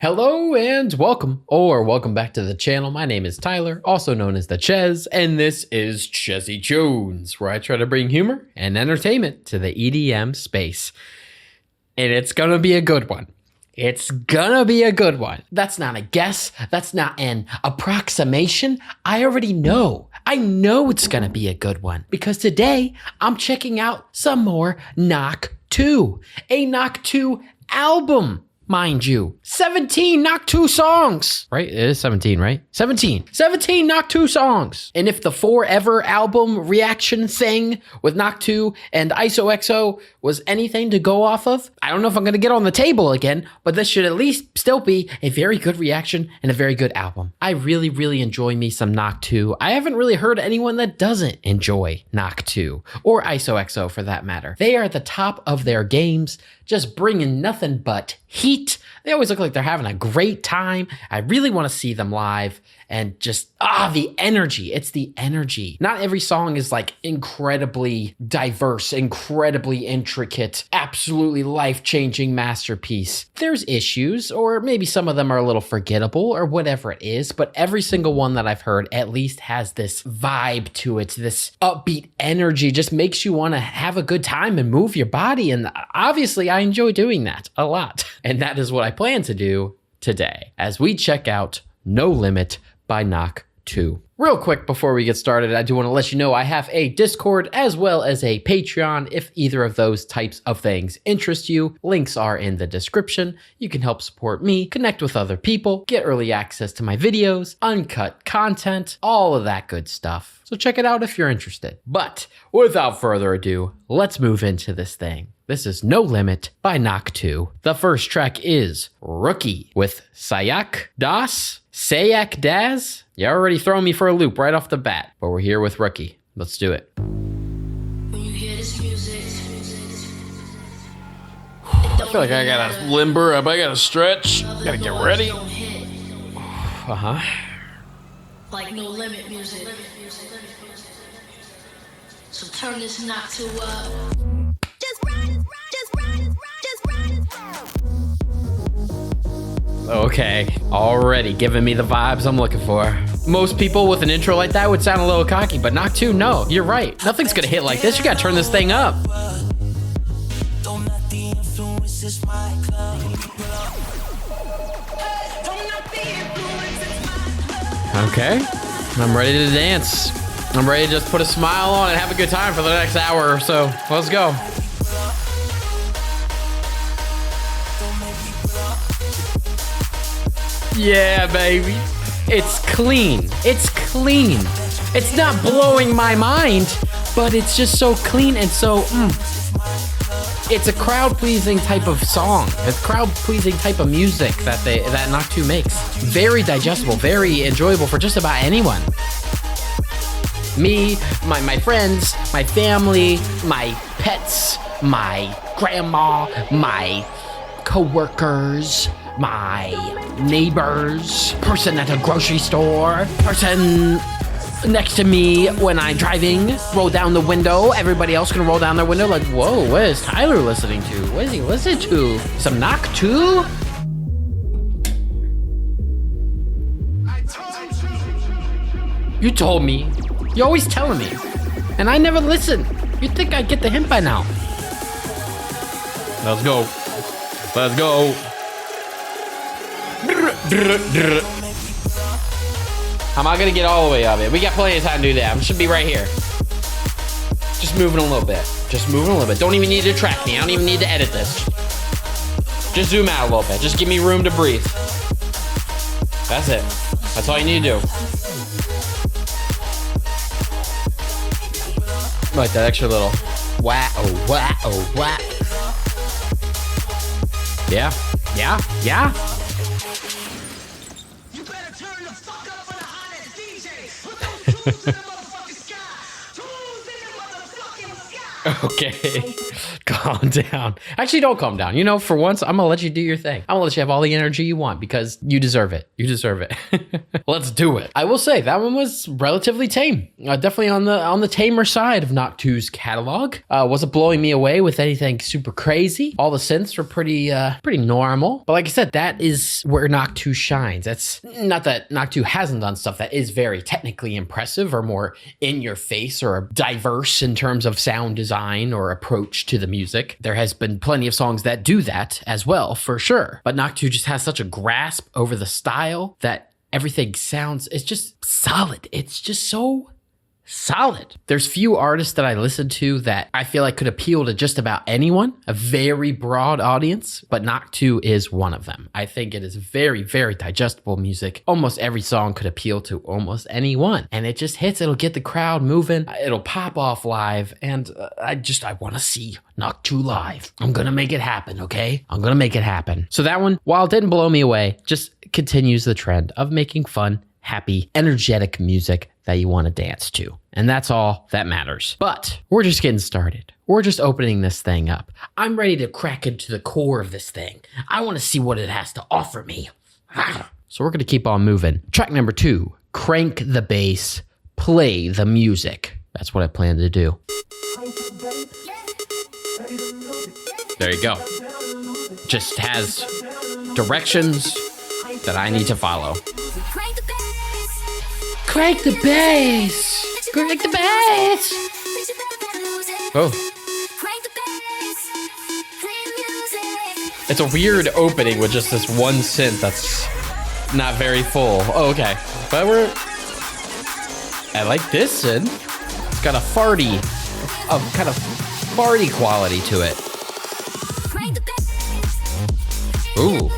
Hello and welcome back to the channel. My name is Tyler, also known as the Ches, and this is Chezzy Jones, where I try to bring humor and entertainment to the EDM space. And it's gonna be a good one. It's gonna be a good one. That's not a guess. That's not an approximation. I already know. I know it's gonna be a good one because today I'm checking out some more Knock2, a Knock2 album. Mind you, 17 Knock2 songs, right? It is 17, right? 17 Knock2 songs. And if the Forever album reaction thing with Knock2 and isoxo was anything to go off of, I don't know if I'm gonna get on the table again, but this should at least still be a very good reaction and a very good album. I really enjoy me some Knock2. I haven't really heard anyone that doesn't enjoy Knock2 or isoxo for that matter. They are at the top of their games, just bringing nothing but heat. They always look like they're having a great time. I really want to see them live and just, the energy. It's the energy. Not every song is like incredibly diverse, incredibly intricate, absolutely life-changing masterpiece. There's issues, or maybe some of them are a little forgettable or whatever it is, but every single one that I've heard at least has this vibe to it, this upbeat energy, just makes you want to have a good time and move your body. And obviously I enjoy doing that a lot. And that is what I plan to do today as we check out No Limit by Knock2. Real quick before we get started, I do want to let you know I have a Discord as well as a Patreon. If either of those types of things interest you, links are in the description. You can help support me, connect with other people, get early access to my videos, uncut content, all of that good stuff. So check it out if you're interested. But without further ado, let's move into this thing. This is No Limit by Knock2. The first track is Rookie with SAYAK Das. SAYAK Das? You already thrown me for a loop right off the bat, but we're here with Rookie. Let's do it. When you hear this music, I feel like I gotta limber up, I gotta stretch, gotta get ready. Like No Limit music. So turn this Knock2 up. Okay, already giving me the vibes I'm looking for. Most people with an intro like that would sound a little cocky, but Knock2, no, you're right. Nothing's gonna hit like this. You gotta turn this thing up. Okay, I'm ready to dance. I'm ready to just put a smile on and have a good time for the next hour or so. Let's go. Yeah, baby. It's clean. It's clean. It's not blowing my mind, but it's just so clean and so, It's a crowd-pleasing type of song. It's crowd-pleasing type of music that Knock2 makes. Very digestible, very enjoyable for just about anyone. Me, my friends, my family, my pets, my grandma, my coworkers, my neighbors, person at a grocery store, person next to me when I'm driving, roll down the window. Everybody else can roll down their window like, whoa, what is Tyler listening to? What is he listening to? Some Knock2? You told me. You're always telling me. And I never listen. You'd think I'd get the hint by now. Let's go. Let's go. I'm not gonna get all the way up it. We got plenty of time to do that. I should be right here. Just moving a little bit. Just moving a little bit. Don't even need to track me. I don't even need to edit this. Just zoom out a little bit. Just give me room to breathe. That's it. That's all you need to do. Like that extra little wah oh wah oh wah. Yeah. You better turn the fuck up for the hottest DJ. Put those tunes in the motherfucking sky. Tunes in the motherfucking sky. Okay. Calm down. Actually, don't calm down. You know, for once, I'm gonna let you do your thing. I'm gonna let you have all the energy you want because you deserve it. You deserve it. Let's do it. I will say that one was relatively tame. Definitely on the tamer side of Knock2's catalog. Wasn't blowing me away with anything super crazy. All the synths were pretty normal. But like I said, that is where Knock2 shines. That's not that Knock2 hasn't done stuff that is very technically impressive or more in your face or diverse in terms of sound design or approach to the music. There has been plenty of songs that do that as well, for sure. But Knock2 just has such a grasp over the style that everything sounds, it's just solid. It's just so solid. There's few artists that I listen to that I feel like could appeal to just about anyone, a very broad audience, but Knock2 is one of them. I think it is very, very digestible music. Almost every song could appeal to almost anyone, and it just hits. It'll get the crowd moving. It'll pop off live, and I want to see Knock2 live. I'm gonna make it happen, okay? I'm gonna make it happen. So that one, while it didn't blow me away, just continues the trend of making fun, happy, energetic music that you want to dance to. And that's all that matters. But we're just getting started. We're just opening this thing up. I'm ready to crack into the core of this thing. I want to see what it has to offer me. So we're going to keep on moving. Track number 2, crank the bass, play the music. That's what I plan to do. There you go. Just has directions that I need to follow. Crank the bass! Crank the bass! Oh. It's a weird opening with just this one synth that's not very full. Oh, okay. But I like this synth. It's got a kind of farty quality to it. Ooh.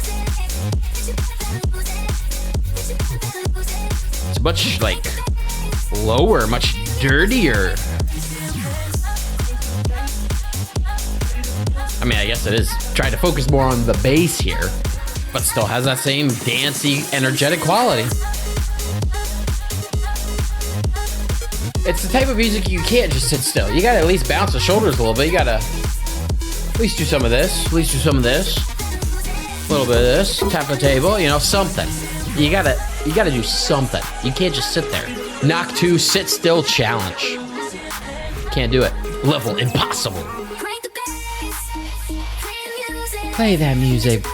Much like lower, much dirtier. I mean, I guess it is trying to focus more on the bass here, but still has that same dancey, energetic quality. It's the type of music you can't just sit still. You gotta at least bounce the shoulders a little bit. You gotta at least do some of this, at least do some of this, a little bit of this, tap the table, you know, something. You gotta do something. You can't just sit there. Knock2 sit still challenge. Can't do it. Level impossible. Play that music.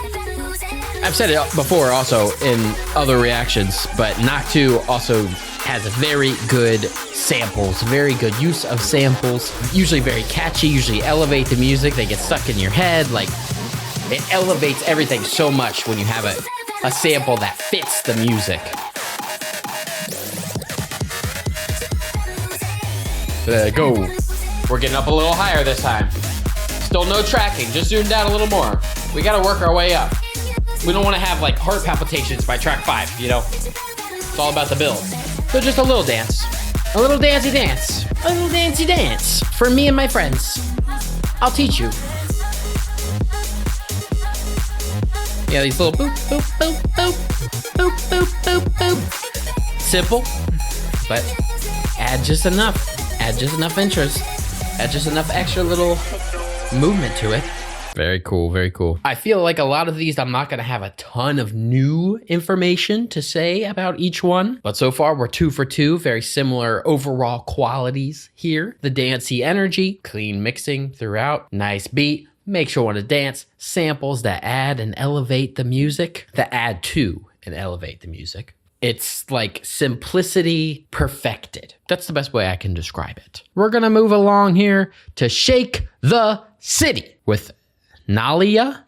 I've said it before also in other reactions, but Knock2 also has very good samples, very good use of samples, usually very catchy, usually elevate the music. They get stuck in your head. Like, it elevates everything so much when you have a sample that fits the music. Go. We're getting up a little higher this time. Still no tracking, just zoomed out a little more. We gotta work our way up. We don't wanna have like heart palpitations by track 5, you know? It's all about the build. So just a little dance. A little dancey dance. A little dancey dance. For me and my friends. I'll teach you. Yeah, these little boop, boop, boop, boop, boop, boop, boop, boop. Simple, but add just enough. Add just enough interest. Add just enough extra little movement to it. Very cool, very cool. I feel like a lot of these, I'm not gonna have a ton of new information to say about each one, but so far we're 2 for 2, very similar overall qualities here. The dancey energy, clean mixing throughout, nice beat, makes you want to dance, samples that add and elevate the music, that add to and elevate the music. It's like simplicity perfected. That's the best way I can describe it. We're gonna move along here to Shake the City with Naliya,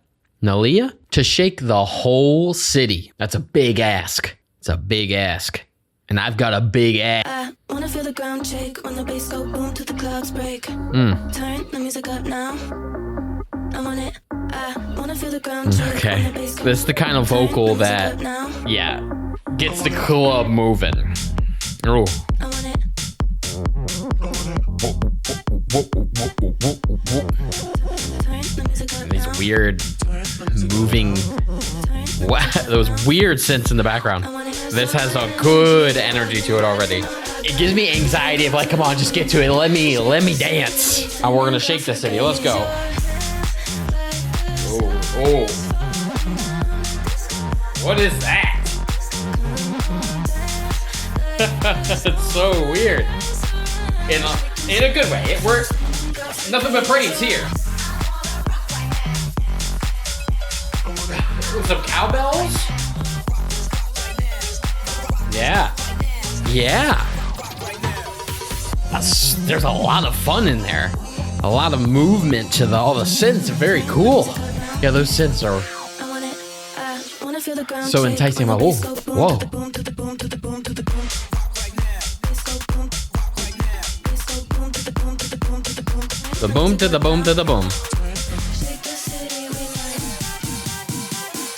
to shake the whole city. That's a big ask. It's a big ask. And I've got a big ass. I wanna feel the ground shake when the bass go boom till the clouds break. Turn the music up now. I want it. I wanna feel the ground shake. Okay. This is the kind of vocal that, yeah, gets the club moving. Oh. I want it. And these weird moving, those weird synths in the background. This has a good energy to it already. It gives me anxiety of like, come on, just get to it. Let me dance. And we're gonna shake the city. Let's go. Oh. What is that? It's so weird. In a good way. We're nothing but praise here. With some cowbells? Yeah. Yeah. There's a lot of fun in there. A lot of movement to all the synths. Very cool. Yeah, those synths are so enticing. Oh, whoa. The boom to the boom to the boom.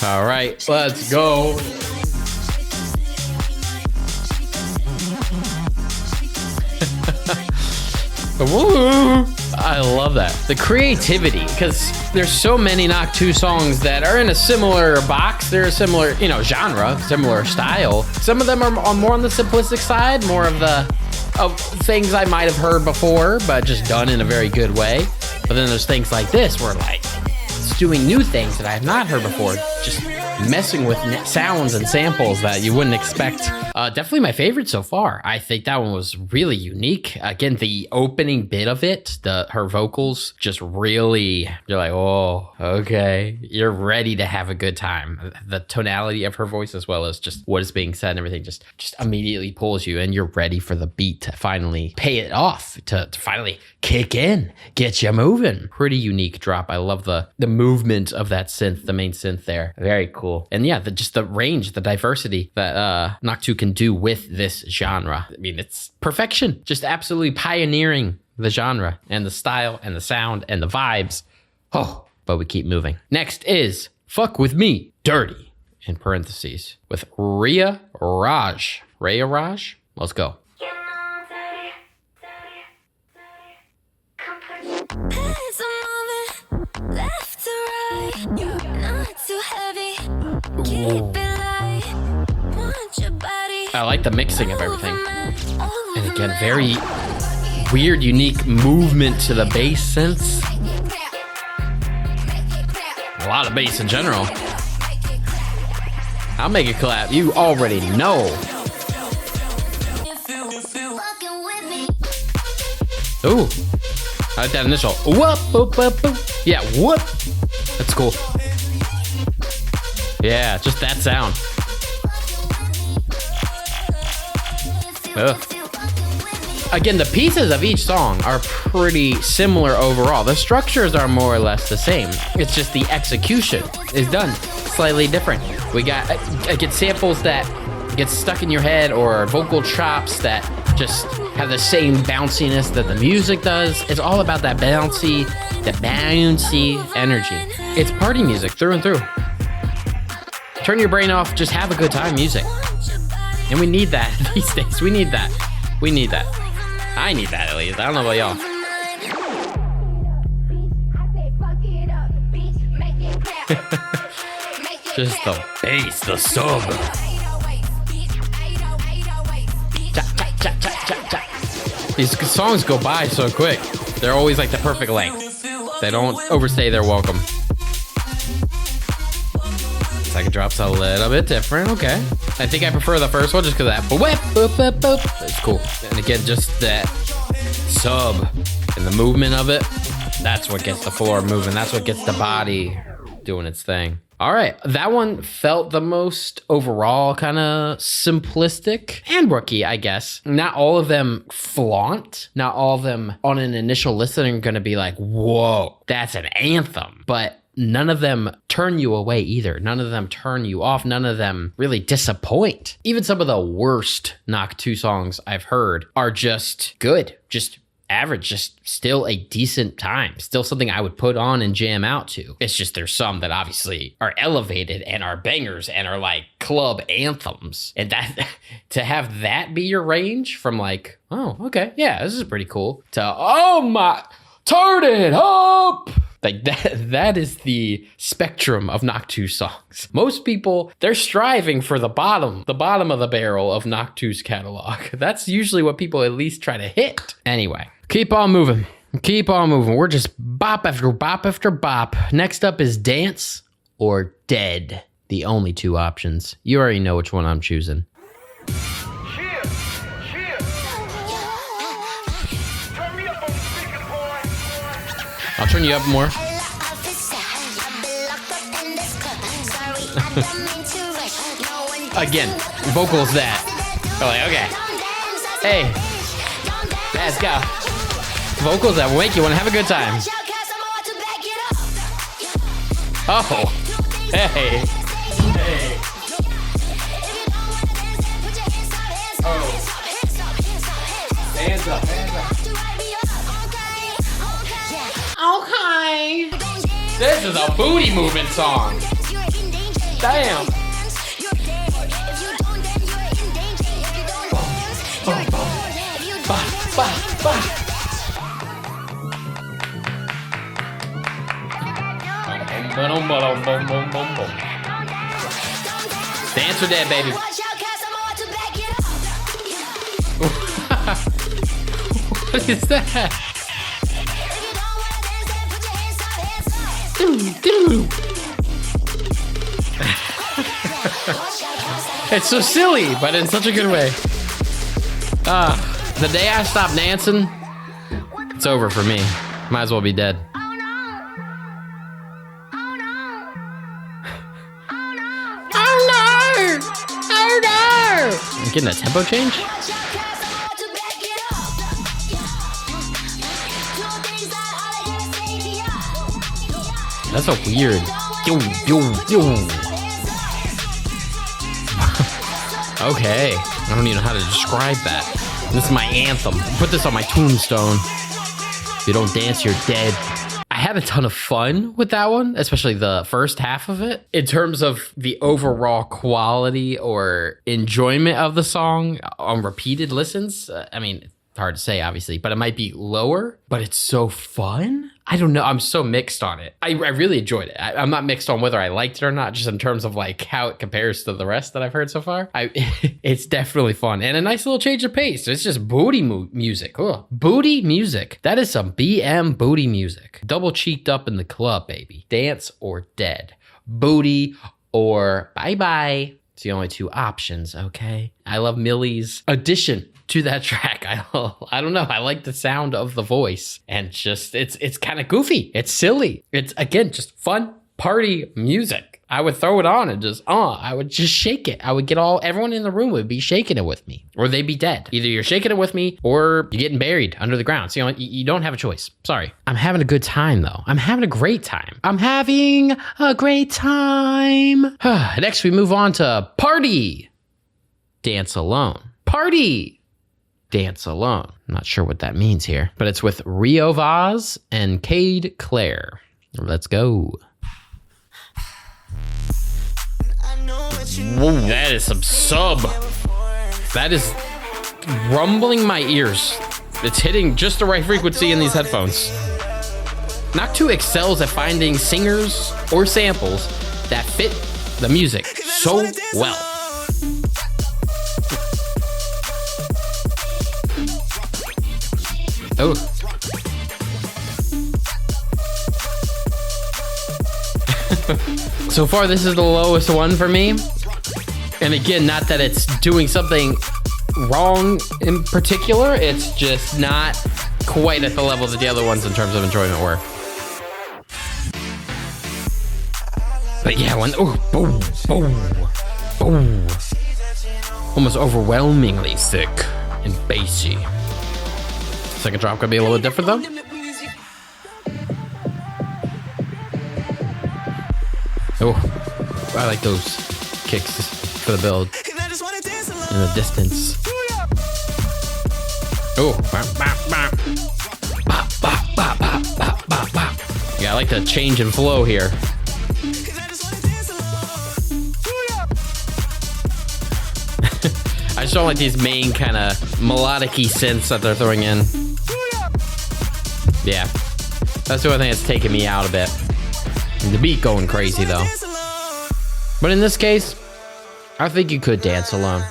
All right, let's go. Woo! I love that. The creativity, because there's so many Knock2 songs that are in a similar box. They're a similar, genre, similar style. Some of them are more on the simplistic side, more of things I might have heard before, but just done in a very good way. But then there's things like this where it's doing new things that I have not heard before. Just messing with sounds and samples that you wouldn't expect. Definitely my favorite so far. I think that one was really unique. Again, the opening bit of it, her vocals just really, you're like, oh, okay. You're ready to have a good time. The tonality of her voice as well as just what is being said and everything just immediately pulls you, and you're ready for the beat to finally pay it off, to finally kick in, get you moving. Pretty unique drop. I love the movement of that synth, the main synth there. Very cool. And yeah, just the range, the diversity that Knock2 can do with this genre. I mean, it's perfection. Just absolutely pioneering the genre and the style and the sound and the vibes. Oh, but we keep moving. Next is Fuck With Me, Dirty, in parentheses, with Rhea Raj. Rhea Raj? Let's go. Left to right, not too heavy. Keep it light. Want your body. I like the mixing of everything. And again, very weird, unique movement to the bass synths. A lot of bass in general. I'll make it clap. You already know. Ooh. I like that initial. Whoop, whoop, whoop, whoop. Yeah, whoop. That's cool. Yeah, just that sound. Ugh. Again, the pieces of each song are pretty similar overall. The structures are more or less the same. It's just the execution is done slightly different. We got samples that get stuck in your head, or vocal chops that just have the same bounciness that the music does. It's all about that bouncy energy. It's party music through and through. Turn your brain off, just have a good time music. And we need that these days. We need that. We need that. I need that at least. I don't know about y'all. Just the bass, the sub. These songs go by so quick. They're always like the perfect length. They don't overstay their welcome. Second drop's a little bit different. Okay. I think I prefer the first one just because of that. Boop, boop, boop, boop. It's cool. And again, just that sub and the movement of it. That's what gets the floor moving. That's what gets the body doing its thing. All right, that one felt the most overall kind of simplistic and rookie, I guess. Not all of them flaunt. Not all of them on an initial listen are going to be like, whoa, that's an anthem. But none of them turn you away either. None of them turn you off. None of them really disappoint. Even some of the worst Knock2 songs I've heard are just good, just average, just still a decent time, still something I would put on and jam out to. It's just there's some that obviously are elevated and are bangers and are like club anthems, and that to have that be your range from like, oh, okay, yeah, this is pretty cool, to oh my, turn it up. Like that is the spectrum of Knock2 songs. Most people, they're striving for the bottom of the barrel of Knock2's catalog. That's usually what people at least try to hit. Anyway, keep on moving. Keep on moving. We're just bop after bop after bop. Next up is Dance or dead. The only two options. You already know which one I'm choosing. I'll turn you up more. Again, vocals that. They're like, okay. Hey, let's go. Vocals that will make you want to have a good time. Oh, hey, hey. Oh, hands up, hands up. Okay. This is a booty movement song. Damn. Dance or dead, baby. What is that? It's so silly, but in such a good way. The day I stop dancing, it's over for me. Might as well be dead. I'm getting a tempo change? That's so weird. Okay. I don't even know how to describe that. This is my anthem. Put this on my tombstone. If you don't dance, you're dead. I had a ton of fun with that one, especially the first half of it. In terms of the overall quality or enjoyment of the song on repeated listens, I mean, it's hard to say, obviously, but it might be lower, but it's so fun. I don't know. I'm so mixed on it. I really enjoyed it. I'm not mixed on whether I liked it or not, just in terms of like how it compares to the rest that I've heard so far. It's definitely fun and a nice little change of pace. It's just booty music. Ugh. Booty music. That is some BM booty music. Double cheeked up in the club, baby. Dance or dead. Booty or bye-bye. It's the only two options, okay? I love MILLI's addition to that track. I don't know. I like the sound of the voice and just it's kind of goofy. It's silly. It's again just fun party music. I would throw it on and just I would just shake it. I would get everyone in the room would be shaking it with me, or they'd be dead. Either you're shaking it with me or you're getting buried under the ground. So you don't have a choice. Sorry. I'm having a good time though. I'm having a great time. I'm having a great time. Next we move on to Party Dance Alone. Party Dance Alone. I'm not sure what that means here, but it's with Riovaz and cade, Clair. Let's go. Whoa, that is some sub. That is rumbling my ears. It's hitting just the right frequency in these headphones. Knock2 excels at finding singers or samples that fit the music so well. Oh. So far, this is the lowest one for me. And again, not that it's doing something wrong in particular. It's just not quite at the level that the other ones in terms of enjoyment were. But yeah, boom, boom, boom. Almost overwhelmingly thick and bassy. Second drop gonna be a little bit different though. Oh, I like those kicks for the build in the distance. Oh, yeah, I like the change in flow here. I just don't like these main kind of melodic-y synths that they're throwing in. Yeah, that's the only thing that's taking me out a bit. The beat going crazy though. But in this case, I think you could dance alone.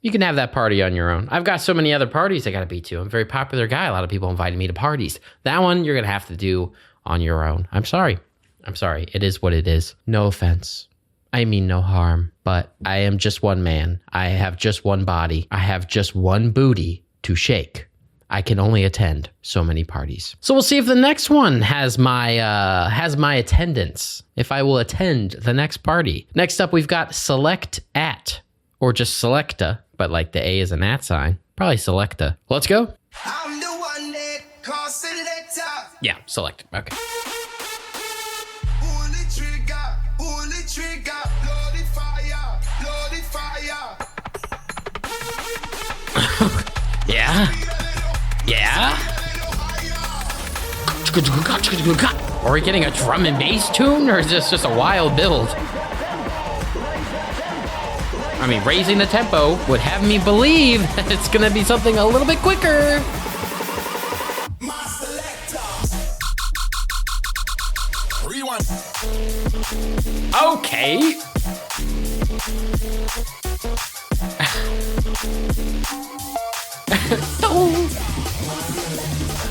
You can have that party on your own. I've got so many other parties I gotta be to. I'm a very popular guy. A lot of people invited me to parties. That one you're gonna have to do on your own. I'm sorry. I'm sorry, it is what it is. No offense. I mean no harm, but I am just one man. I have just one body. I have just one booty to shake. I can only attend so many parties. So we'll see if the next one has my attendance, if I will attend the next party. Next up, we've got select at, or just selecta, but like the A is an at sign. Probably selecta. Let's go. I'm the one that calls selector. Yeah, select. Okay. Pull the trigger, load the fire. Yeah. Yeah. Are we getting a drum and bass tune, or is this just a wild build? I mean, raising the tempo would have me believe that it's gonna be something a little bit quicker. My selector. Rewind. Okay.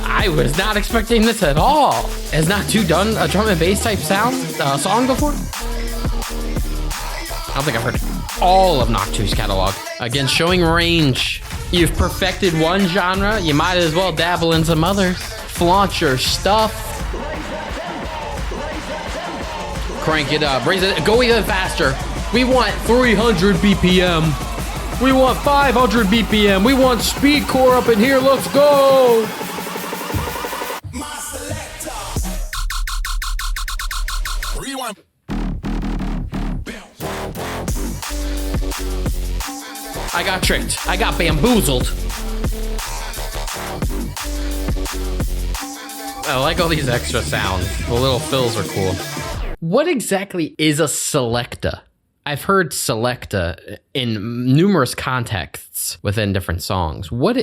I was not expecting this at all. Has Knock2 done a drum and bass type song before? I don't think I've heard all of Knock2's catalog. Again, showing range. You've perfected one genre, you might as well dabble in some others. Flaunt your stuff. Crank it up, raise it, go even faster. We want 300 BPM. We want 500 BPM. We want speed core up in here. Let's go. My selector. Rewind. I got tricked. I got bamboozled. I like all these extra sounds. The little fills are cool. What exactly is a selecta? I've heard selecta in numerous contexts within different songs. What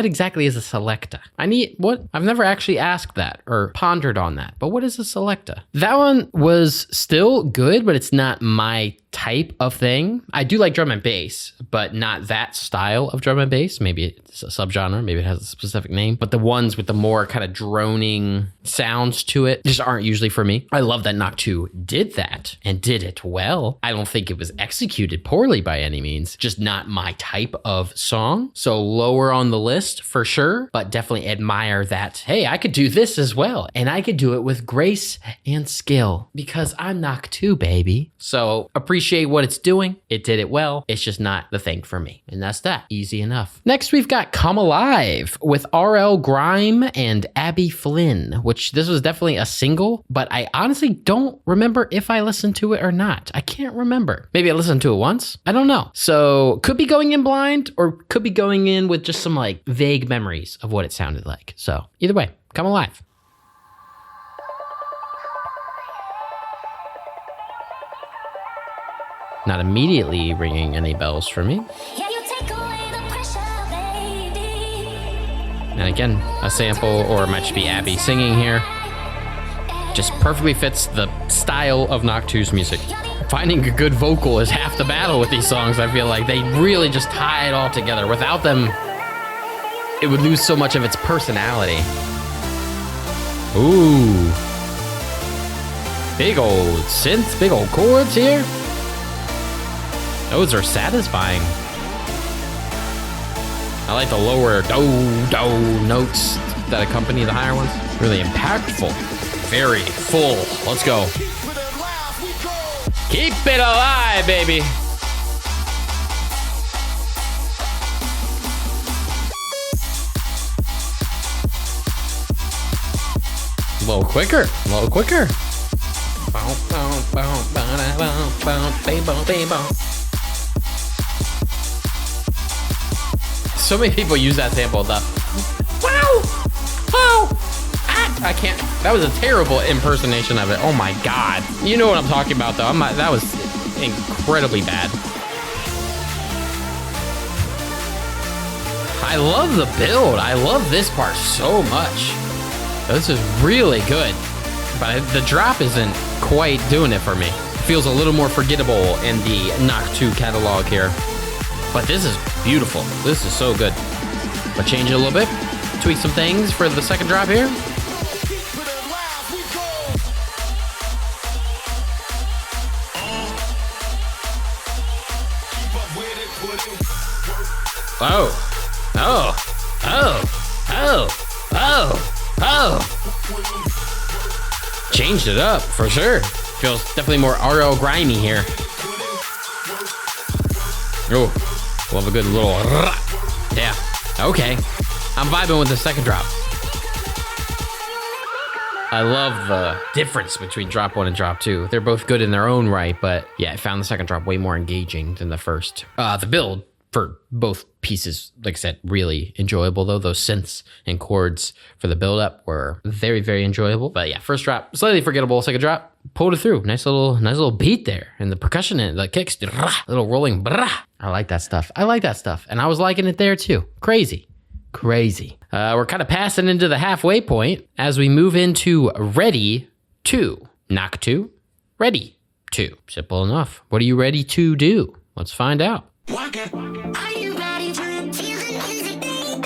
exactly is a selecta? I've never actually asked that or pondered on that, but what is a selecta? That one was still good, but it's not my type of thing. I do like drum and bass, but not that style of drum and bass. Maybe it's a subgenre, maybe it has a specific name, but the ones with the more kind of droning sounds to it just aren't usually for me. I love that Knock2 did that and did it well. I don't think it was executed poorly by any means, just not my type of song. So lower on the list for sure, but definitely admire that, hey, I could do this as well. And I could do it with grace and skill because I'm Knock2, baby. So appreciate what it's doing. It did it well. It's just not the thing for me. And that's that. Easy enough. Next, we've got Come Alive with RL Grime and Abi Flynn, which this was definitely a single, but I honestly don't remember if I listened to it or not. I can't remember. Maybe I listened to it once. I don't know. So could be going in blind or could be going in with just some like vague memories of what it sounded like. So either way, Come Alive. Not immediately ringing any bells for me. Yeah, you take away the pressure, baby. And again, a sample, or it might just be Abby singing here. Just perfectly fits the style of Knock2's music. Finding a good vocal is half the battle with these songs. I feel like they really just tie it all together. Without them, it would lose so much of its personality. Ooh. Big old synths, big old chords here. Those are satisfying. I like the lower do notes that accompany the higher ones. Really impactful. Very full. Let's go. Keep it alive, baby. A little quicker. A little quicker. So many people use that sample. The wow, oh, ah. I can't. That was a terrible impersonation of it. Oh my god. You know what I'm talking about, though. That was incredibly bad. I love the build. I love this part so much. This is really good, but the drop isn't quite doing it for me. It feels a little more forgettable in the Knock2 catalog here. But this is beautiful. This is so good. But change it a little bit. Tweak some things for the second drop here. Oh. Oh. Oh. Oh. Oh. Oh. Changed it up for sure. Feels definitely more RL grimy here. Oh, love a good little. Yeah. Okay. I'm vibing with the second drop. I love the difference between drop 1 and drop 2. They're both good in their own right, but yeah, I found the second drop way more engaging than the first. The build for both pieces, like I said, really enjoyable though. Those synths and chords for the build up were very, very enjoyable. But yeah, first drop, slightly forgettable. Second drop, pulled it through. Nice little beat there. And the percussion and the kicks, little rolling. I like that stuff. And I was liking it there too. Crazy. We're kind of passing into the halfway point as we move into Ready 2. Knock2, Ready 2. Simple enough. What are you ready to do? Let's find out. Are you ready to feel the music, baby?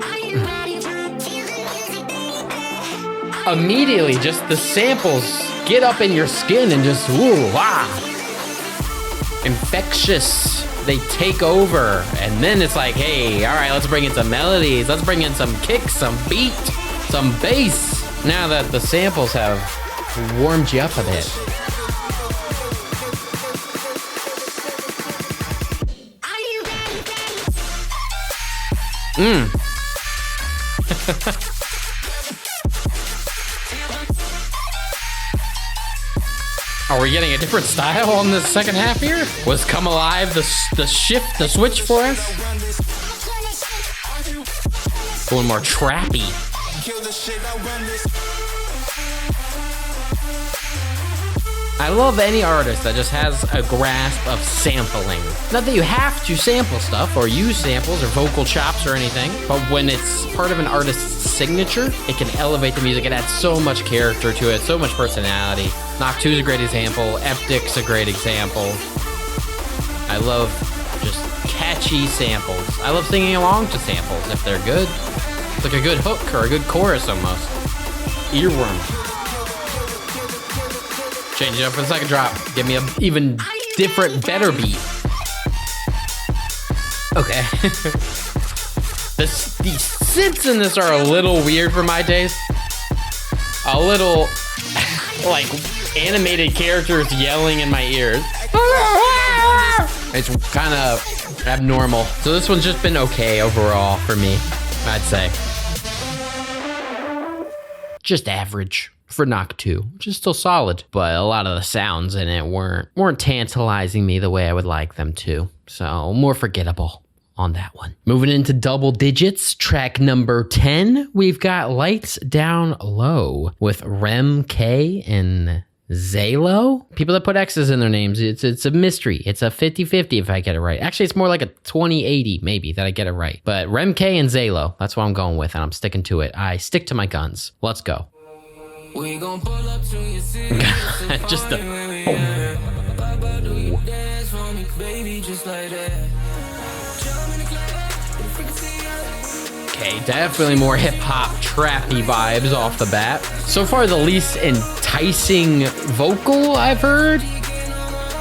Are you ready to feel the music, baby? Immediately, just the samples get up in your skin and just, ooh, wow. Infectious. They take over. And then it's like, hey, all right, let's bring in some melodies. Let's bring in some kicks, some beat, some bass. Now that the samples have warmed you up a bit. Are we getting a different style on the second half here? Was Come Alive the switch for us? Going more trappy. I love any artist that just has a grasp of sampling. Not that you have to sample stuff or use samples or vocal chops or anything, but when it's part of an artist's signature, it can elevate the music. It adds so much character to it, so much personality. Knock2's a great example. Eptic's a great example. I love just catchy samples. I love singing along to samples if they're good. It's like a good hook or a good chorus almost. Earworm. Change it up for the second drop. Give me an even different, better beat. Okay. The synths in this are a little weird for my taste. A little, like, animated characters yelling in my ears. It's kind of abnormal. So this one's just been okay overall for me, I'd say. Just average for Knock2, which is still solid, but a lot of the sounds in it weren't tantalizing me the way I would like them to. So more forgettable on that one. Moving into double digits, track number 10, we've got Lights Down Low with RemK and XAELO. People that put X's in their names, it's a mystery. It's a 50-50 if I get it right. Actually, it's more like a 20-80 maybe that I get it right. But RemK and XAELO, that's what I'm going with, and I'm sticking to it. I stick to my guns. Let's go. We gon' pull up to your city. Just the okay, definitely more hip-hop trappy vibes off the bat. So far the least enticing vocal I've heard.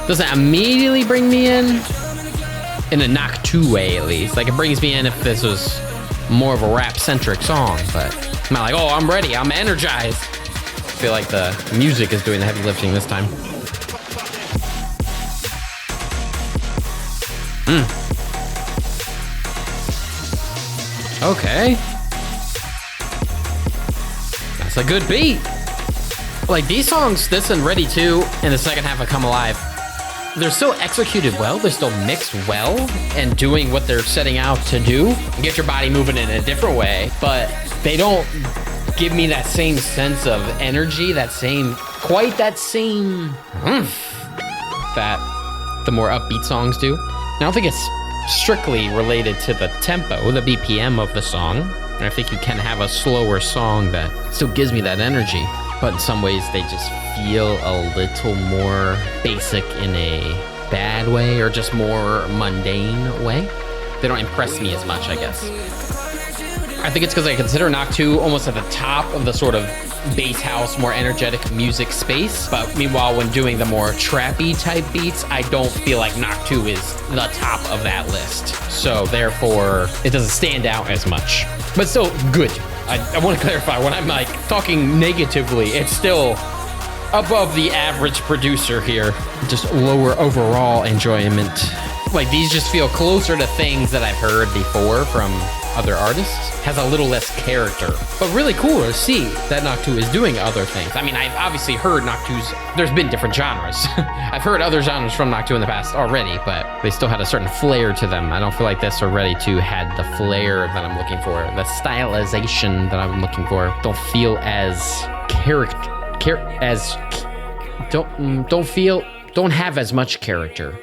Doesn't immediately bring me in a Knock2 way, at least. Like, it brings me in if this was more of a rap-centric song, but I'm not like, oh, I'm ready, I'm energized. I feel like the music is doing the heavy lifting this time. Okay. That's a good beat. Like, these songs, this and Ready 2 and the second half of Come Alive, they're still executed well, they're still mixed well and doing what they're setting out to do. Get your body moving in a different way, but they don't give me that same sense of energy, that same that the more upbeat songs do. I don't think it's strictly related to the tempo, the BPM of the song. I think you can have a slower song that still gives me that energy, but in some ways they just feel a little more basic in a bad way or just more mundane way. They don't impress me as much, I guess. I think it's because I consider Knock2 almost at the top of the sort of bass house, more energetic music space. But meanwhile, when doing the more trappy type beats, I don't feel like Knock2 is the top of that list. So therefore, it doesn't stand out as much. But still good. I want to clarify, when I'm like talking negatively, it's still above the average producer here. Just lower overall enjoyment. Like, these just feel closer to things that I've heard before from other artists. Has a little less character, but really cool to see that Knock2 is doing other things. I mean, I've obviously heard Knock2's, there's been different genres. I've heard other genres from Knock2 in the past already, but they still had a certain flair to them. I don't feel like this already to had the flair that I'm looking for, the stylization that I'm looking for. Don't feel as don't have as much character.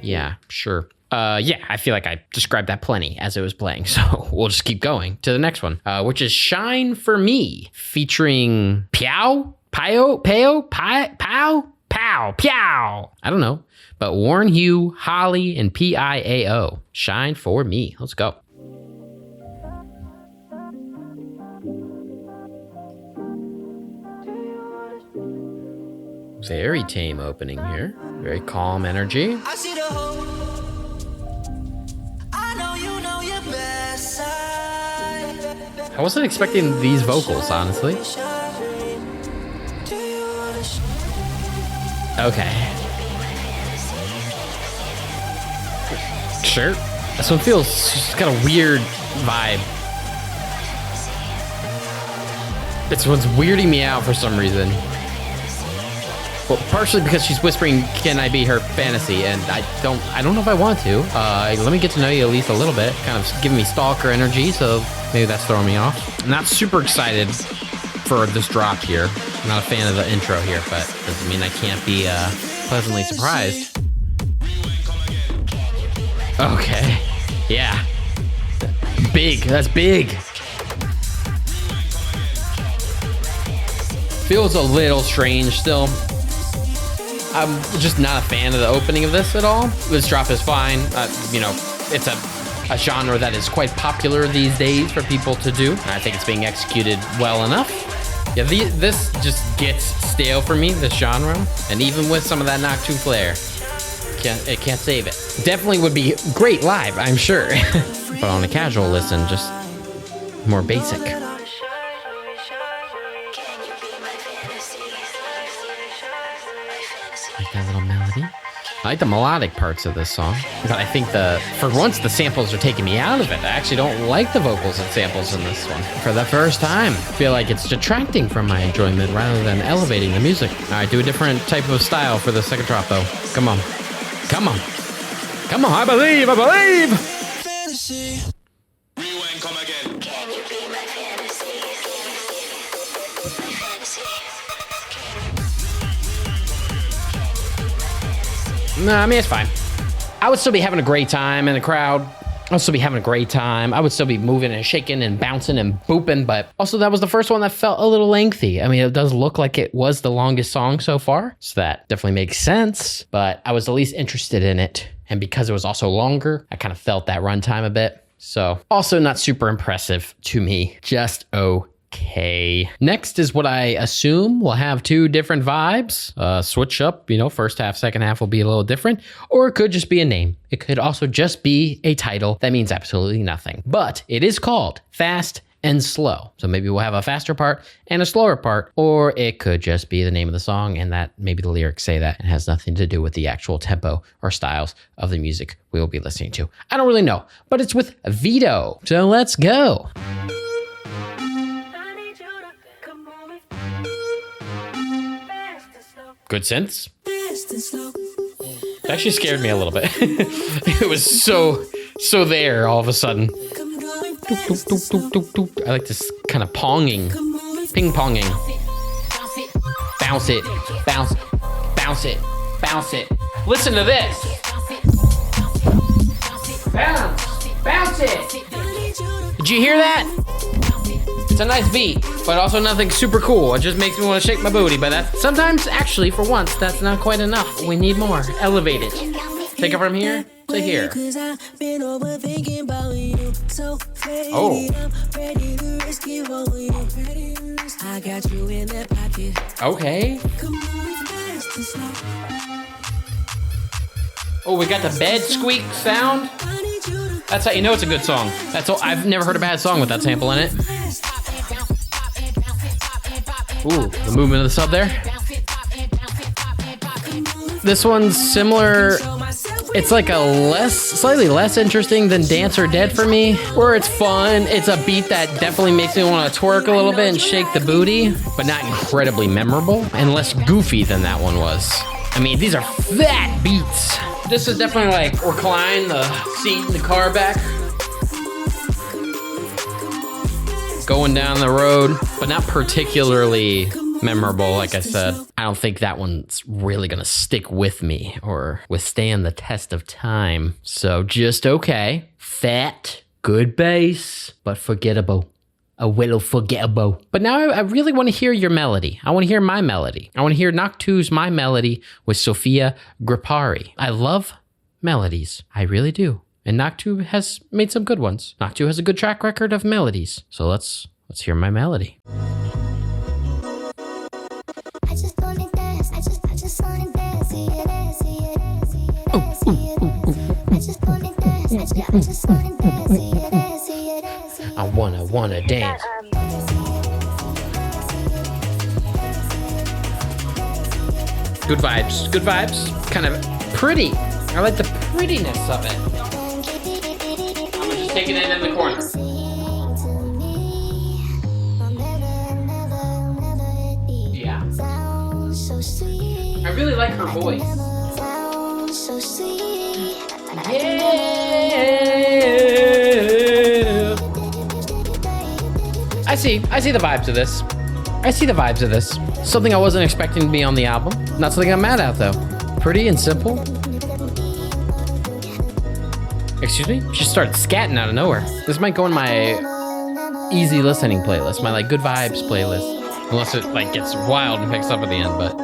Yeah, sure. Yeah, I feel like I described that plenty as it was playing, so we'll just keep going to the next one, which is Shyne for Me, featuring PIAO. I don't know, but Warren Hugh, Holly, and PIAO. Shyne for Me. Let's go. Very tame opening here. Very calm energy. I see the hope. I know you know your best side. I wasn't expecting these vocals, honestly. Okay. Sure. This one feels just got a weird vibe. This one's weirding me out for some reason. Well, partially because she's whispering, "Can I be her fantasy?" And I don't know if I want to. Let me get to know you at least a little bit. Kind of giving me stalker energy, so maybe that's throwing me off. I'm not super excited for this drop here. I'm not a fan of the intro here, but doesn't mean I can't be pleasantly surprised. Okay, yeah, big. That's big. Feels a little strange still. I'm just not a fan of the opening of this at all. This drop is fine. You know, it's a genre that is quite popular these days for people to do. I think it's being executed well enough. Yeah, this just gets stale for me, this genre. And even with some of that Knock2 flair, it can't save it. Definitely would be great live, I'm sure. But on a casual listen, just more basic. Like that little melody. I like the melodic parts of this song, but I think for once the samples are taking me out of it. I actually don't like the vocals and samples in this one. For the first time, I feel like it's detracting from my enjoyment rather than elevating the music. All right, do a different type of style for the second drop though. Come on. Come on. Come on, I believe, I believe! Fantasy. Rewind, come again. Can you be my fantasy? Nah, I mean, it's fine. I would still be having a great time in the crowd. I would still be having a great time. I would still be moving and shaking and bouncing and booping, but also that was the first one that felt a little lengthy. I mean, it does look like it was the longest song so far, so that definitely makes sense, but I was the least interested in it. And because it was also longer, I kind of felt that runtime a bit. So also not super impressive to me, just okay. Next is what I assume will have two different vibes. Switch up, you know, first half, second half will be a little different, or it could just be a name. It could also just be a title that means absolutely nothing, but it is called Fast and Slow. So maybe we'll have a faster part and a slower part, or it could just be the name of the song and that maybe the lyrics say that it has nothing to do with the actual tempo or styles of the music we will be listening to. I don't really know, but it's with Vedo. So let's go. Good synths. It actually scared me a little bit. It was so there all of a sudden. I like this kind of ponging, ping-ponging. Bounce it, bounce, bounce it, bounce it. Listen to this. Bounce, bounce it. Did you hear that? It's a nice beat, but also nothing super cool. It just makes me want to shake my booty, but that's sometimes, actually, for once, that's not quite enough. We need more. Elevate it. Take it from here to here. Oh. Okay. Oh, we got the bed squeak sound. That's how you know it's a good song. That's all. I've never heard a bad song with that sample in it. Ooh, the movement of the sub there. This one's similar. It's like a slightly less interesting than Dance or Dead for me, where it's fun. It's a beat that definitely makes me want to twerk a little bit and shake the booty, but not incredibly memorable and less goofy than that one was. I mean, these are fat beats. This is definitely like recline the seat in the car back. Going down the road, but not particularly memorable, like I said. I don't think that one's really gonna stick with me or withstand the test of time. So just okay. Fat, good bass, but forgettable. A little forgettable. But now I really want to hear your melody. I want to hear my melody. I want to hear Knock2's My Melody with Sophia Gripari. I love melodies. I really do. And Knock2 has made some good ones. Knock2 has a good track record of melodies. So let's hear my melody. I just wanna dance. I just wanna dance. See it, see it, see it, see it. I just wanna dance. I just wanna dance. See it, see it, see it. I wanna dance. Good vibes. Good vibes. Kind of pretty. I like the prettiness of it. I'm just taking it in the corner. Yeah. I really like her voice. Yeah. I see the vibes of this. I see the vibes of this. Something I wasn't expecting to be on the album. Not something I'm mad at though. Pretty and simple. Excuse me? She started scatting out of nowhere. This might go in my easy listening playlist, my like good vibes playlist. Unless it like gets wild and picks up at the end, but.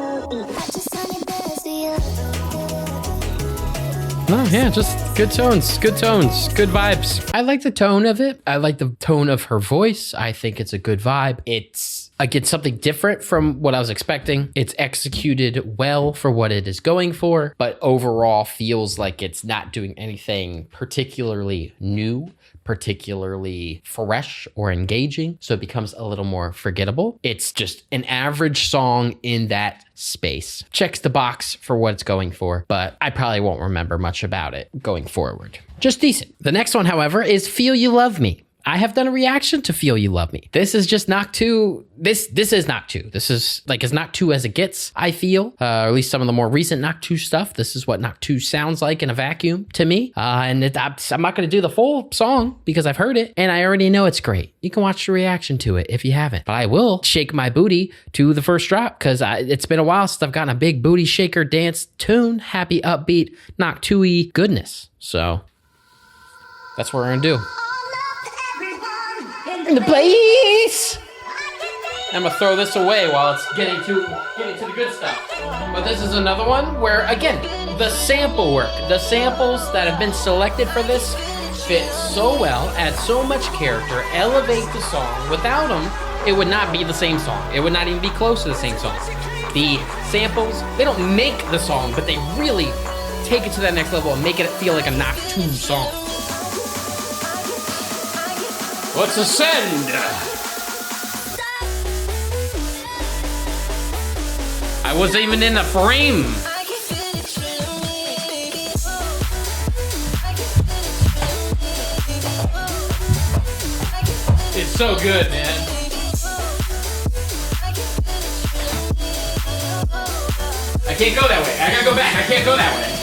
No, yeah, just good tones, good vibes. I like the tone of it. I like the tone of her voice. I think it's a good vibe. It's, again, something different from what I was expecting. It's executed well for what it is going for, but overall feels like it's not doing anything particularly new, particularly fresh or engaging. So it becomes a little more forgettable. It's just an average song in that space. Checks the box for what it's going for, but I probably won't remember much about it going forward. Just decent. The next one, however, is Feel You Love Me. I have done a reaction to Feel You Love Me. This is just Knock2. This is Knock2. This is like as Knock2 as it gets, I feel. Or at least some of the more recent Knock2 stuff. This is what Knock2 sounds like in a vacuum to me. I'm not going to do the full song because I've heard it and I already know it's great. You can watch the reaction to it if you haven't. But I will shake my booty to the first drop because it's been a while since I've gotten a big booty shaker dance tune. Happy, upbeat, Knock2-y goodness. So that's what we're going to do. In the place. I'm gonna throw this away while it's getting to the good stuff. But this is another one where, again, the sample work, the samples that have been selected for this fit so well, add so much character, elevate the song. Without them, it would not be the same song. It would not even be close to the same song. The samples, they don't make the song, but they really take it to that next level and make it feel like a Knock2 song. Let's ascend. I wasn't even in the frame. It's so good, man. I can't go that way. I gotta go back. I can't go that way.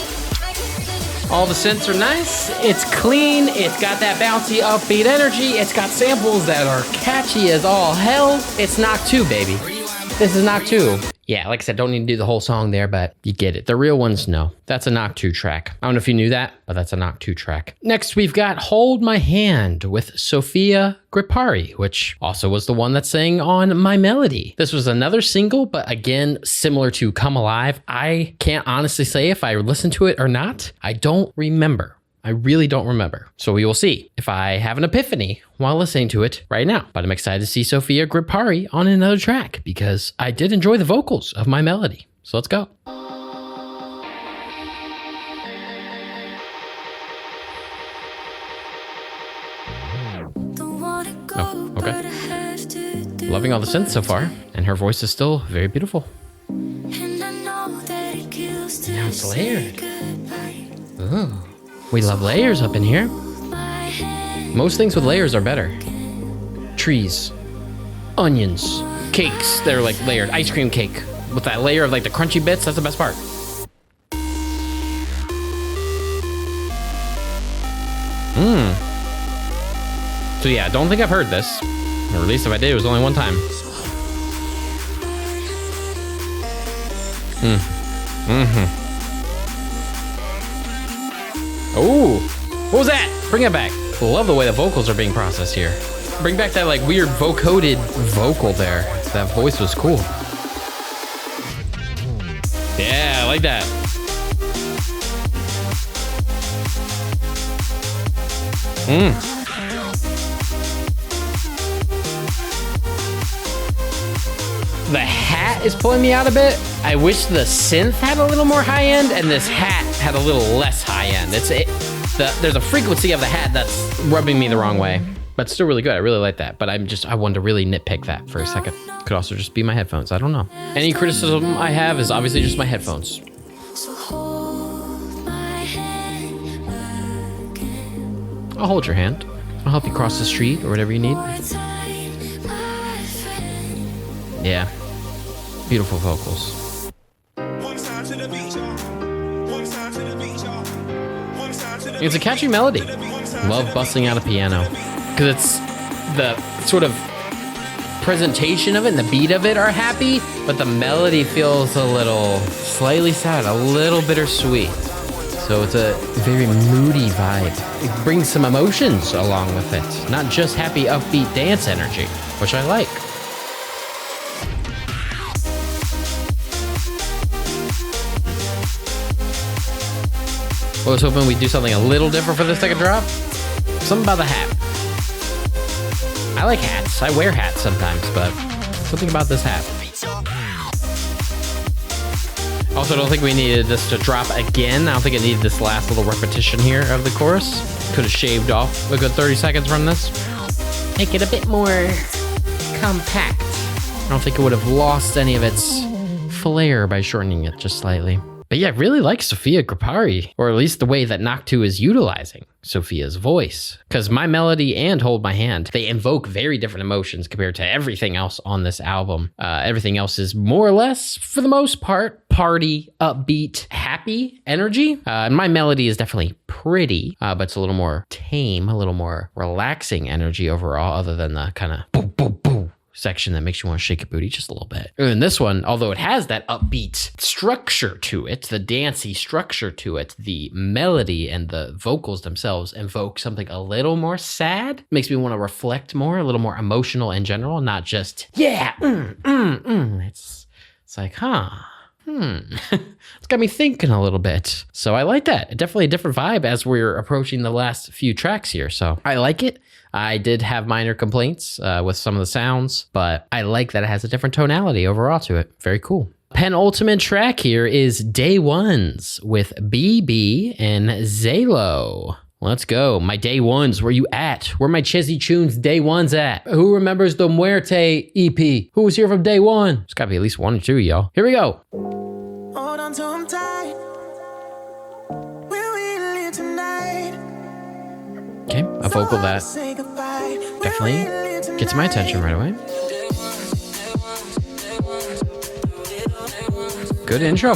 All the synths are nice. It's clean. It's got that bouncy, upbeat energy. It's got samples that are catchy as all hell. It's Knock2, baby. This is Knock2. Yeah, like I said, don't need to do the whole song there, but you get it. The real ones, no. That's a Knock2 track. I don't know if you knew that, but that's a Knock2 track. Next, we've got Hold My Hand with Sophia Gripari, which also was the one that sang on My Melody. This was another single, but again, similar to Come Alive. I can't honestly say if I listened to it or not. I don't remember. I really don't remember. So we will see if I have an epiphany while listening to it right now. But I'm excited to see Sophia Gripari on another track because I did enjoy the vocals of My Melody. So let's go. Oh, okay. Loving all the synths so far, and her voice is still very beautiful. Now it's layered. Ooh. We love layers up in here. Most things with layers are better. Trees, onions, cakes. They're like layered. Ice cream cake with that layer of like the crunchy bits. That's the best part. So yeah, I don't think I've heard this. Or at least if I did, it was only one time. Oh, what was that? Bring it back. Love the way the vocals are being processed here. Bring back that like weird vocoded vocal there. That voice was cool. Yeah, I like that. The hat is pulling me out a bit. I wish the synth had a little more high end and this hat had a little less high end. There's a frequency of the hat that's rubbing me the wrong way, but still really good. I really like that, but I wanted to really nitpick that for a second. Could also just be my headphones. I don't know. Any criticism I have is obviously just my headphones. I'll hold your hand. I'll help you cross the street or whatever you need. Yeah. Beautiful vocals. It's a catchy melody. Love busting out a piano. Because it's the sort of presentation of it and the beat of it are happy, but the melody feels a little slightly sad, a little bittersweet. So it's a very moody vibe. It brings some emotions along with it. Not just happy, upbeat dance energy, which I like. I was hoping we'd do something a little different for this second drop. Something about the hat. I like hats. I wear hats sometimes, but something about this hat. Also, I don't think we needed this to drop again. I don't think it needed this last little repetition here of the chorus. Could have shaved off a good 30 seconds from this. Make it a bit more compact. I don't think it would have lost any of its flair by shortening it just slightly. But yeah, I really like Sophia Gripari, or at least the way that Knock2 is utilizing Sophia's voice. Because My Melody and Hold My Hand, they invoke very different emotions compared to everything else on this album. Everything else is more or less, for the most part, party, upbeat, happy energy. And My Melody is definitely pretty, but it's a little more tame, a little more relaxing energy overall, other than the kind of boom, boom, boom section that makes you want to shake your booty just a little bit. And this one, although it has that upbeat structure to it, the dancey structure to it, the melody and the vocals themselves invoke something a little more sad. Makes me want to reflect more, a little more emotional in general, not just, yeah, It's like, It's got me thinking a little bit. So I like that. Definitely a different vibe as we're approaching the last few tracks here. So I like it. I did have minor complaints with some of the sounds, but I like that it has a different tonality overall to it. Very cool. Penultimate track here is Day Ones with BB and XAELO. Let's go. My Day Ones, where you at? Where my Chezzy Tunes Day Ones at? Who remembers the Muerte EP? Who was here from Day One? There's gotta be at least one or two, y'all. Here we go. Hold on to him tight. Will we live tonight? Okay, a vocal that definitely gets my attention right away. Good intro.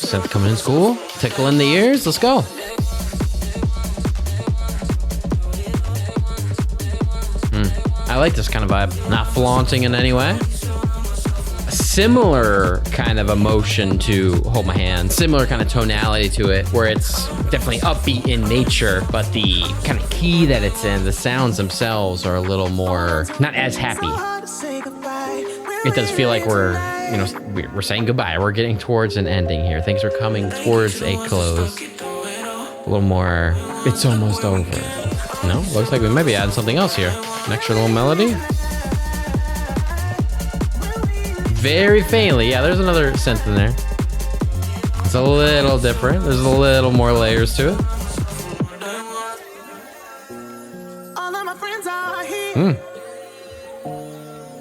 Synth coming in cool, tickling the ears. Let's go. I like this kind of vibe. Not flaunting in any way. A similar kind of emotion to Hold My Hand, similar kind of tonality to it, where it's definitely upbeat in nature, but the kind of key that it's in, the sounds themselves are a little more, not as happy. It does feel like we're saying goodbye. We're getting towards an ending here. Things are coming towards a close. A little more, it's almost over. No, looks like we might be adding something else here. An extra little melody. Very faintly, yeah, there's another synth in there. It's a little different. There's a little more layers to it.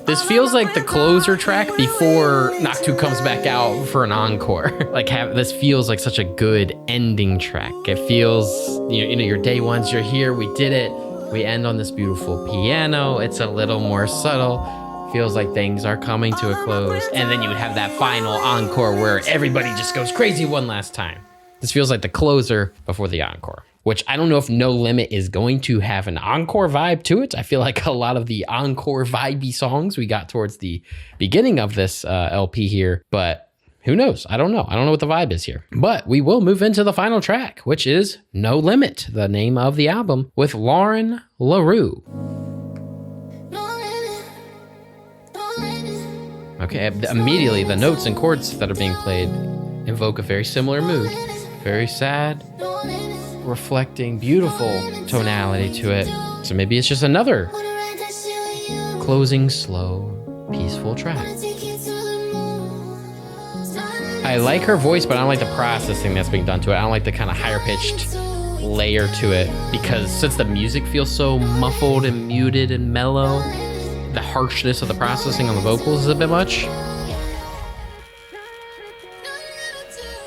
This feels like the closer track before Knock2 comes back out for an encore. This feels like such a good ending track. It feels, your day ones, you're here, we did it. We end on this beautiful piano. It's a little more subtle. Feels like things are coming to a close. And then you would have that final encore where everybody just goes crazy one last time. This feels like the closer before the encore, which I don't know if No Limit is going to have an encore vibe to it. I feel like a lot of the encore vibey songs we got towards the beginning of this LP here, but who knows? I don't know. I don't know what the vibe is here. But we will move into the final track, which is No Limit, the name of the album, with LaRue. Okay, immediately the notes and chords that are being played invoke a very similar mood. Very sad, reflecting beautiful tonality to it. So maybe it's just another closing, slow, peaceful track. I like her voice, but I don't like the processing that's being done to it. I don't like the kind of higher pitched layer to it, because since the music feels so muffled and muted and mellow, the harshness of the processing on the vocals is a bit much.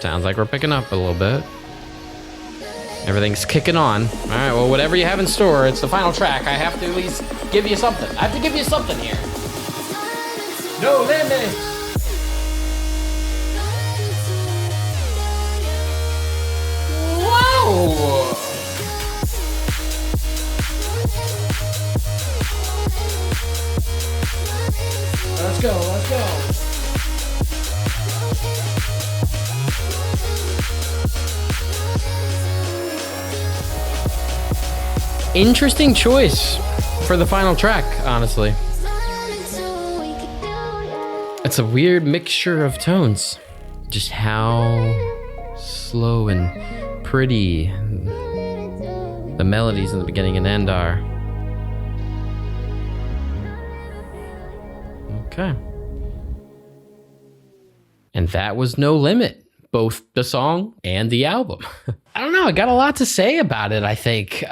Sounds like we're picking up a little bit. Everything's kicking on. All right, well, whatever you have in store, it's the final track. I have to at least give you something. I have to give you something here. No limit. Whoa. Let's go, let's go. Interesting choice for the final track, honestly. It's a weird mixture of tones. Just how slow and pretty the melodies in the beginning and end are. Okay. And that was No Limit, both the song and the album. I don't know, I got a lot to say about it, I think.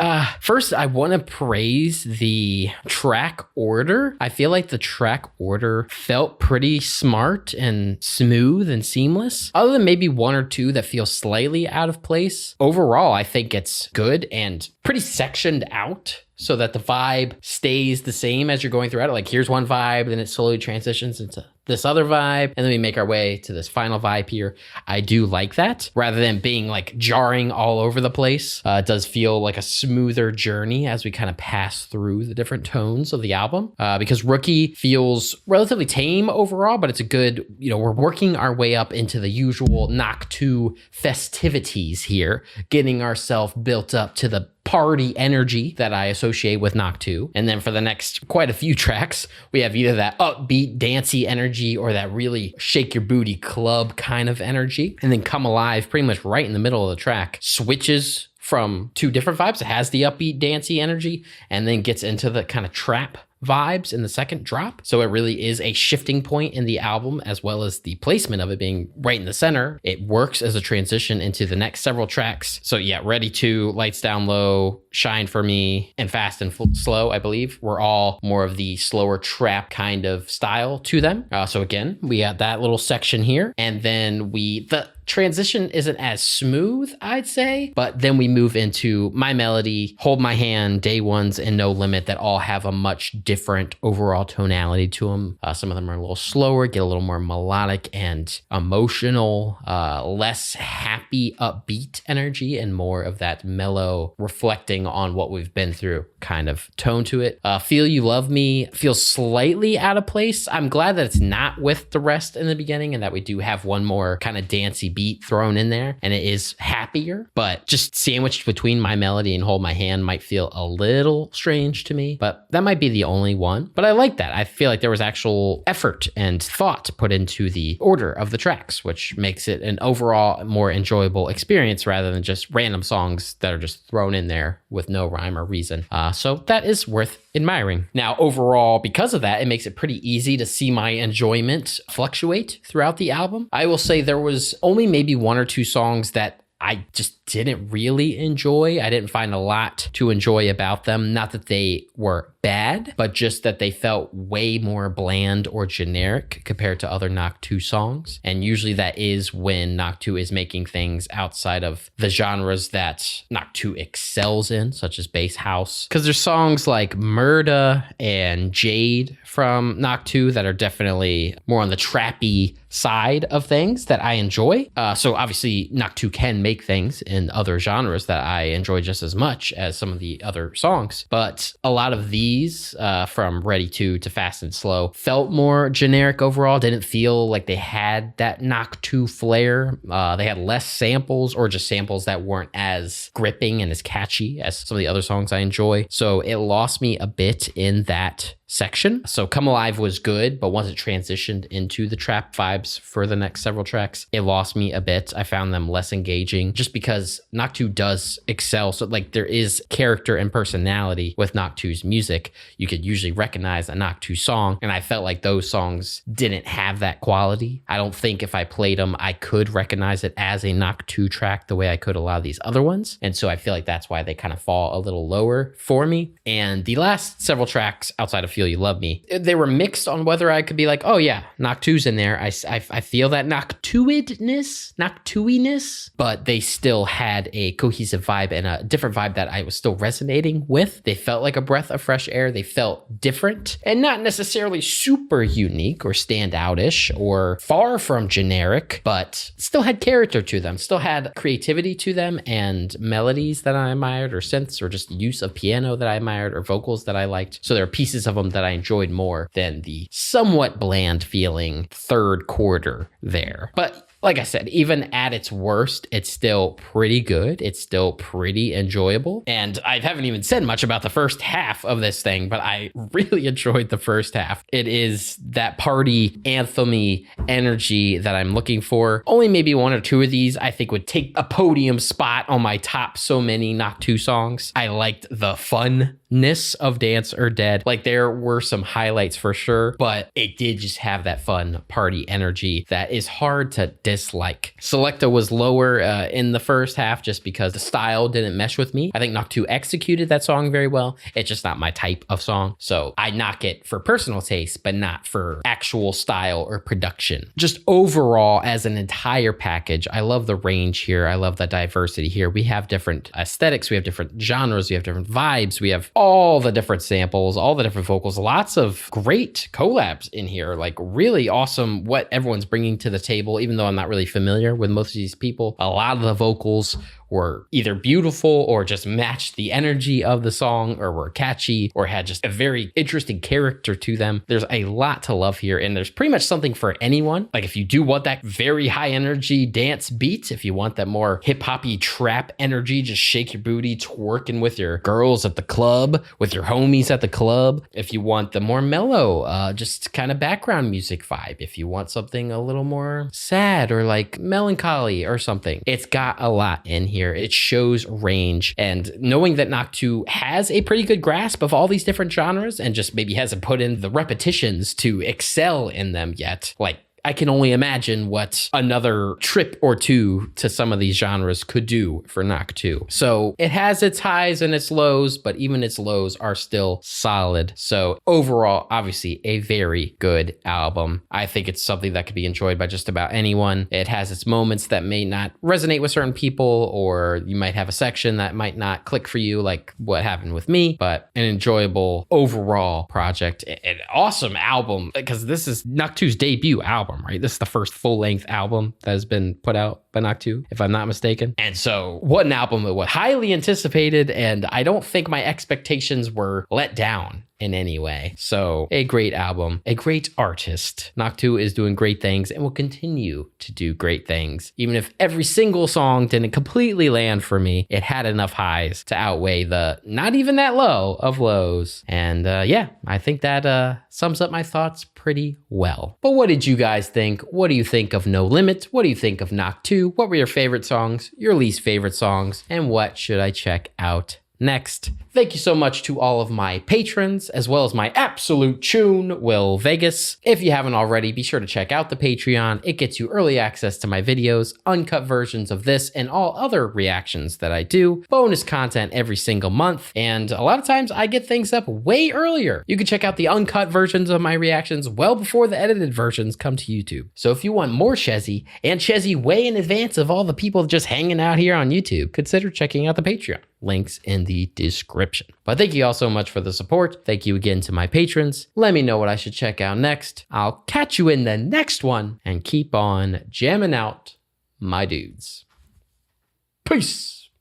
First, I want to praise the track order. I feel like the track order felt pretty smart and smooth and seamless. Other than maybe one or two that feel slightly out of place. Overall, I think it's good and pretty sectioned out, so that the vibe stays the same as you're going throughout it. Like, here's one vibe, then it slowly transitions into this other vibe, and then we make our way to this final vibe here. I do like that, rather than being like jarring all over the place. It does feel like a smoother journey as we kind of pass through the different tones of the album, because Rookie feels relatively tame overall, but it's a good, we're working our way up into the usual Knock2 festivities here, getting ourselves built up to the party energy that I associate with Knock2. And then for the next quite a few tracks, we have either that upbeat, dancey energy or that really shake your booty club kind of energy. And then Come Alive, pretty much right in the middle of the track, switches from two different vibes. It has the upbeat, dancey energy and then gets into the kind of trap vibes in the second drop. So it really is a shifting point in the album, as well as the placement of it being right in the center. It works as a transition into the next several tracks. So yeah, Ready To, Lights Down Low, Shine For Me, and Fast and Slow, I believe, were all more of the slower trap kind of style to them. So again, we got that little section here. And then the transition isn't as smooth, I'd say, but then we move into My Melody, Hold My Hand, Day Ones, and No Limit that all have a much different overall tonality to them. Some of them are a little slower, get a little more melodic and emotional, less happy, upbeat energy, and more of that mellow, reflecting on what we've been through kind of tone to it. Feel You Love Me feels slightly out of place. I'm glad that it's not with the rest in the beginning and that we do have one more kind of dancey beat thrown in there and it is happier, but just sandwiched between My Melody and Hold My Hand might feel a little strange to me, but that might be the only one. But I like that. I feel like there was actual effort and thought put into the order of the tracks, which makes it an overall more enjoyable experience rather than just random songs that are just thrown in there with no rhyme or reason. So that is worth admiring. Now, overall, because of that, it makes it pretty easy to see my enjoyment fluctuate throughout the album. I will say there was only maybe one or two songs that I just didn't really enjoy. I didn't find a lot to enjoy about them. Not that they were bad, but just that they felt way more bland or generic compared to other Knock2 songs. And usually that is when Knock2 is making things outside of the genres that Knock2 excels in, such as bass house. Because there's songs like Murda and Jade from Knock2 that are definitely more on the trappy side of things that I enjoy. So obviously Knock2 can make things in other genres that I enjoy just as much as some of the other songs. But a lot of these from Ready to Fast and Slow felt more generic overall. Didn't feel like they had that Knock2 flair. They had less samples or just samples that weren't as gripping and as catchy as some of the other songs I enjoy. So it lost me a bit in that section. So Come Alive was good, but once it transitioned into the trap vibes for the next several tracks, it lost me a bit. I found them less engaging just because Knock2 does excel. So like there is character and personality with Knock2's music. You could usually recognize a Knock2 song, and I felt like those songs didn't have that quality. I don't think if I played them, I could recognize it as a Knock2 track the way I could a lot of these other ones. And so I feel like that's why they kind of fall a little lower for me. And the last several tracks outside of Feel You Love Me, they were mixed on whether I could be like, oh yeah, Knock2's in there. I feel that Knock2-iness, but they still had a cohesive vibe and a different vibe that I was still resonating with. They felt like a breath of fresh air. They felt different and not necessarily super unique or standoutish or far from generic, but still had character to them, still had creativity to them and melodies that I admired or synths or just use of piano that I admired or vocals that I liked. So there are pieces of them that I enjoyed more than the somewhat bland feeling third quarter there. But like I said, even at its worst, it's still pretty good. It's still pretty enjoyable. And I haven't even said much about the first half of this thing, but I really enjoyed the first half. It is that party anthem-y energy that I'm looking for. Only maybe one or two of these I think would take a podium spot on my top so many Knock2 songs. I liked the funness of Dance or Dead. Like there were some highlights for sure, but it did just have that fun party energy that is hard to dislike. Selecta was lower in the first half just because the style didn't mesh with me. I think Knock2 executed that song very well. It's just not my type of song. So I knock it for personal taste, but not for actual style or production. Just overall as an entire package, I love the range here. I love the diversity here. We have different aesthetics. We have different genres. We have different vibes. We have all the different samples, all the different vocals, lots of great collabs in here. Like really awesome what everyone's bringing to the table, even though I'm not really familiar with most of these people. A lot of the vocals were either beautiful or just matched the energy of the song or were catchy or had just a very interesting character to them. There's a lot to love here and there's pretty much something for anyone. Like if you do want that very high energy dance beat, if you want that more hip hoppy trap energy, just shake your booty, twerking with your girls at the club, with your homies at the club. If you want the more mellow, just kind of background music vibe. If you want something a little more sad or like melancholy or something, it's got a lot in here. It shows range, and knowing that Knock2 has a pretty good grasp of all these different genres and just maybe hasn't put in the repetitions to excel in them yet. Like I can only imagine what another trip or two to some of these genres could do for Knock2. So it has its highs and its lows, but even its lows are still solid. So overall, obviously a very good album. I think it's something that could be enjoyed by just about anyone. It has its moments that may not resonate with certain people, or you might have a section that might not click for you, like what happened with me, but an enjoyable overall project. An awesome album, because this is Knock2's debut album, right? This is the first full-length album that has been put out by Knock2, if I'm not mistaken. And so what an album it was. Highly anticipated, and I don't think my expectations were let down in any way. So a great album, a great artist. Knock2 is doing great things and will continue to do great things. Even if every single song didn't completely land for me, it had enough highs to outweigh the not even that low of lows. And yeah, I think that sums up my thoughts pretty well. But what did you guys think? What do you think of No Limit? What do you think of Knock2? What were your favorite songs, your least favorite songs, and what should I check out next? Thank you so much to all of my patrons, as well as my absolute tune, Will Vegas. If you haven't already, be sure to check out the Patreon. It gets you early access to my videos, uncut versions of this and all other reactions that I do, bonus content every single month, and a lot of times I get things up way earlier. You can check out the uncut versions of my reactions well before the edited versions come to YouTube. So if you want more Chezzy, and Chezzy way in advance of all the people just hanging out here on YouTube, consider checking out the Patreon. Links in the description. But thank you all so much for the support. Thank you again to my patrons. Let me know what I should check out next. I'll catch you in the next one, and keep on jamming out, my dudes. Peace.